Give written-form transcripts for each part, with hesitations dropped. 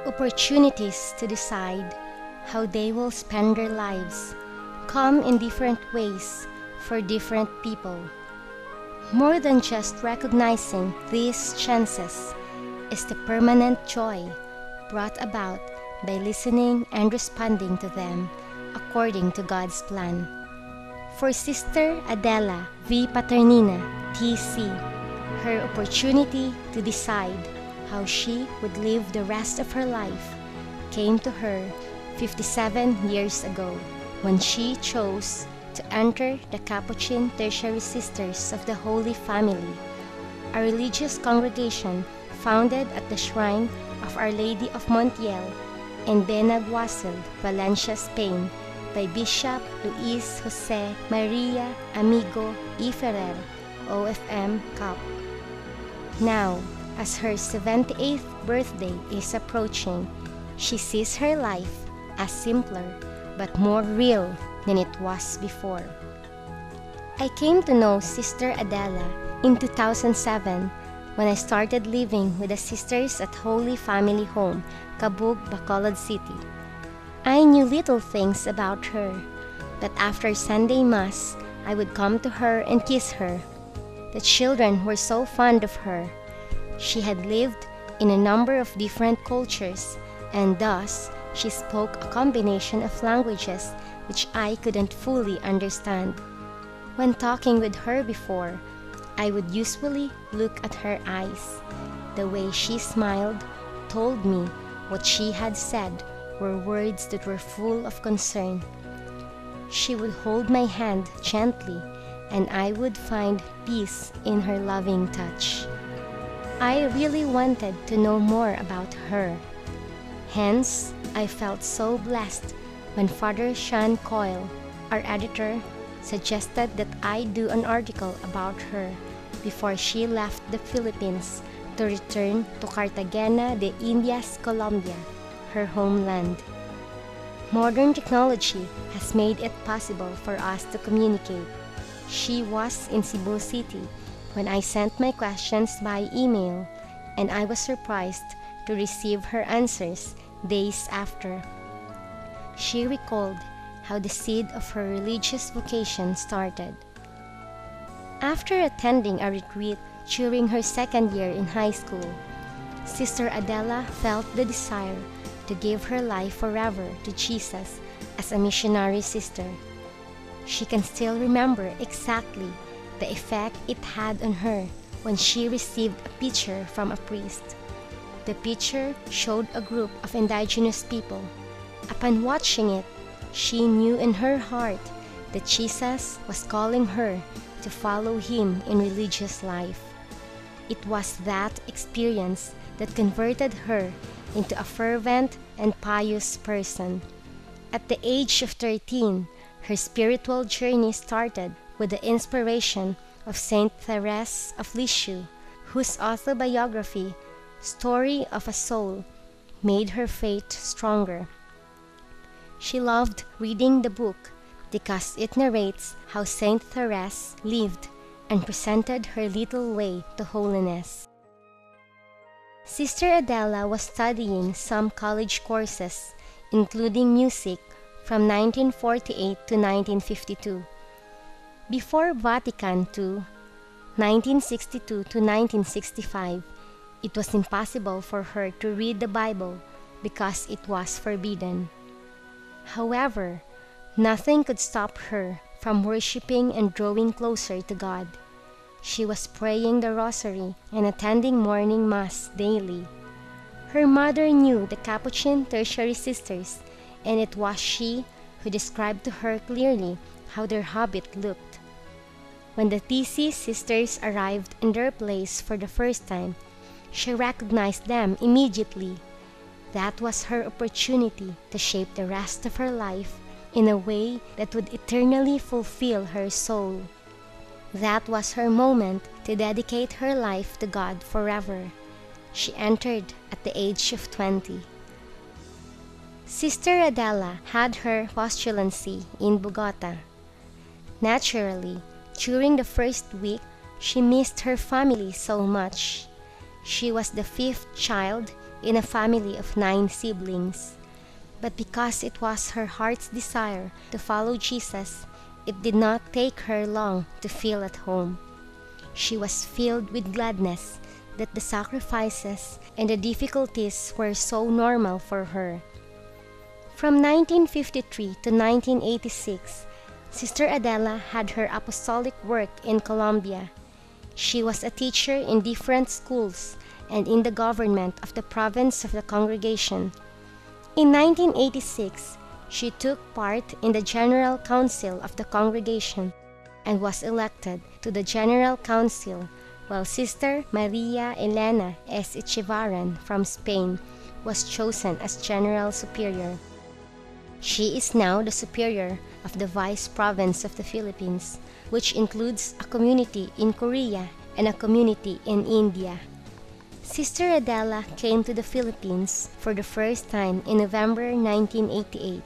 Opportunities to decide how they will spend their lives come in different ways for different people. More than just recognizing these chances is the permanent joy brought about by listening and responding to them according to God's plan. For Sr Adela V. Paternina, T.C., her opportunity to decide how she would live the rest of her life came to her 57 years ago when she chose to enter the Capuchin Tertiary Sisters of the Holy Family, a religious congregation founded at the shrine of Our Lady of Montiel in Benaguasil, Valencia, Spain, by Bishop Luis Jose Maria Amigo y Ferrer, OFM Cap. Now, as her 78th birthday is approaching, she sees her life as simpler but more real than it was before. I came to know Sr Adela in 2007 when I started living with the sisters at Holy Family Home, Cabug, Bacolod City. I knew little things about her, but after Sunday Mass, I would come to her and kiss her. The children were so fond of her. She had lived in a number of different cultures, and thus she spoke a combination of languages which I couldn't fully understand. When talking with her before, I would usually look at her eyes. The way she smiled told me what she had said were words that were full of concern. She would hold my hand gently, and I would find peace in her loving touch. I really wanted to know more about her. Hence, I felt so blessed when Father Sean Coyle, our editor, suggested that I do an article about her before she left the Philippines to return to Cartagena de Indias, Colombia, her homeland. Modern technology has made it possible for us to communicate. She was in Cebu City when I sent my questions by email, and I was surprised to receive her answers days after. She recalled how the seed of her religious vocation started. After attending a retreat during her second year in high school, Sr Adela felt the desire to give her life forever to Jesus as a missionary sister. She can still remember exactly the effect it had on her when she received a picture from a priest. The picture showed a group of indigenous people. Upon watching it, she knew in her heart that Jesus was calling her to follow him in religious life. It was that experience that converted her into a fervent and pious person. At the age of 13, her spiritual journey started with the inspiration of Saint Therese of Lisieux, whose autobiography, Story of a Soul, made her faith stronger. She loved reading the book because it narrates how Saint Therese lived and presented her little way to holiness. Sr Adela was studying some college courses, including music, from 1948 to 1952. Before Vatican II, 1962 to 1965, it was impossible for her to read the Bible because it was forbidden. However, nothing could stop her from worshiping and drawing closer to God. She was praying the rosary and attending morning mass daily. Her mother knew the Capuchin Tertiary Sisters, and it was she who described to her clearly how their habit looked. When the TC sisters arrived in their place for the first time, she recognized them immediately. That was her opportunity to shape the rest of her life in a way that would eternally fulfill her soul. That was her moment to dedicate her life to God forever. She entered at the age of 20. Sr Adela had her postulancy in Bogota. Naturally, during the first week, she missed her family so much. She was the fifth child in a family of 9 siblings. But because it was her heart's desire to follow Jesus, it did not take her long to feel at home. She was filled with gladness that the sacrifices and the difficulties were so normal for her. From 1953 to 1986, Sister Adela had her apostolic work in Colombia. She was a teacher in different schools and in the government of the province of the congregation. In 1986, she took part in the General Council of the congregation and was elected to the General Council, while Sister Maria Elena S. Echevarren from Spain was chosen as General Superior. She is now the Superior of the Vice Province of the Philippines, which includes a community in Korea and a community in India. Sister Adela came to the Philippines for the first time in November 1988.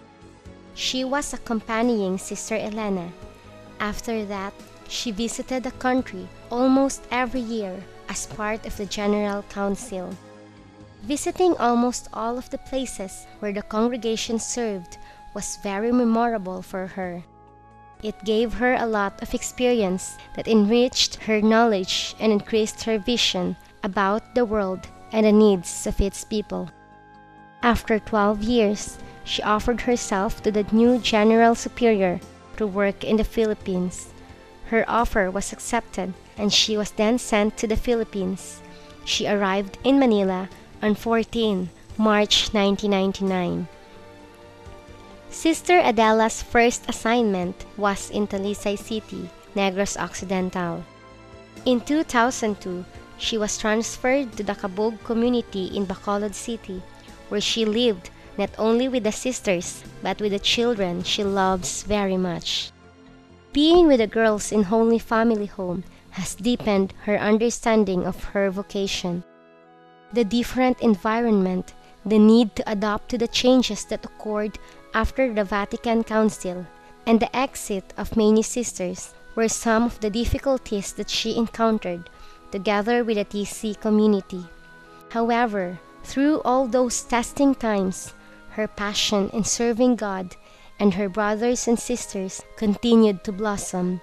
She was accompanying Sister Elena. After that, she visited the country almost every year as part of the General Council. Visiting almost all of the places where the congregation served was very memorable for her. It gave her a lot of experience that enriched her knowledge and increased her vision about the world and the needs of its people. After 12 years, she offered herself to the new General Superior to work in the Philippines. Her offer was accepted and she was then sent to the Philippines. She arrived in Manila on 14 March 1999. Sister Adela's first assignment was in Talisay City, Negros Occidental. In 2002, she was transferred to the Cabog community in Bacolod City, where she lived not only with the sisters but with the children she loves very much. Being with the girls in Holy Family Home has deepened her understanding of her vocation. The different environment, the need to adapt to the changes that occurred after the Vatican Council, and the exit of many sisters were some of the difficulties that she encountered together with the TC community. However, through all those testing times, her passion in serving God and her brothers and sisters continued to blossom.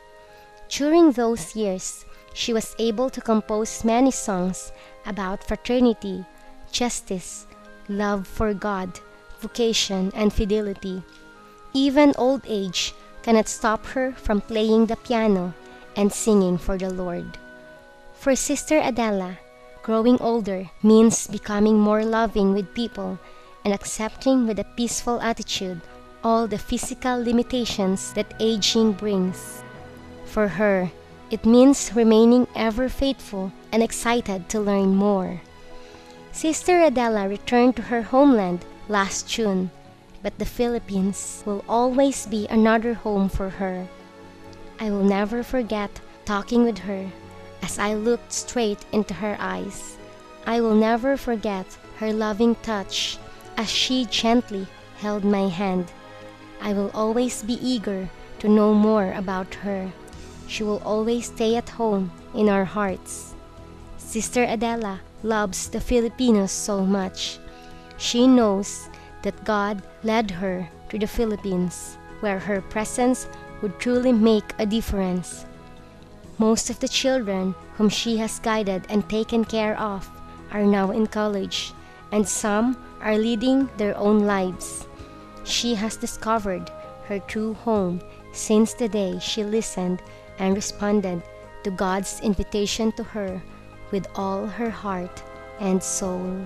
During those years, she was able to compose many songs about fraternity, justice, love for God, vocation, and fidelity. Even old age cannot stop her from playing the piano and singing for the Lord. For Sister Adela, growing older means becoming more loving with people and accepting with a peaceful attitude all the physical limitations that aging brings. For her, it means remaining ever faithful and excited to learn more. Sister Adela returned to her homeland last June, but the Philippines will always be another home for her. I will never forget talking with her as I looked straight into her eyes. I will never forget her loving touch as she gently held my hand. I will always be eager to know more about her. She will always stay at home in our hearts. Sister Adela loves the Filipinos so much. She knows that God led her to the Philippines, where her presence would truly make a difference. Most of the children whom she has guided and taken care of are now in college, and some are leading their own lives. She has discovered her true home since the day she listened and responded to God's invitation to her with all her heart and soul.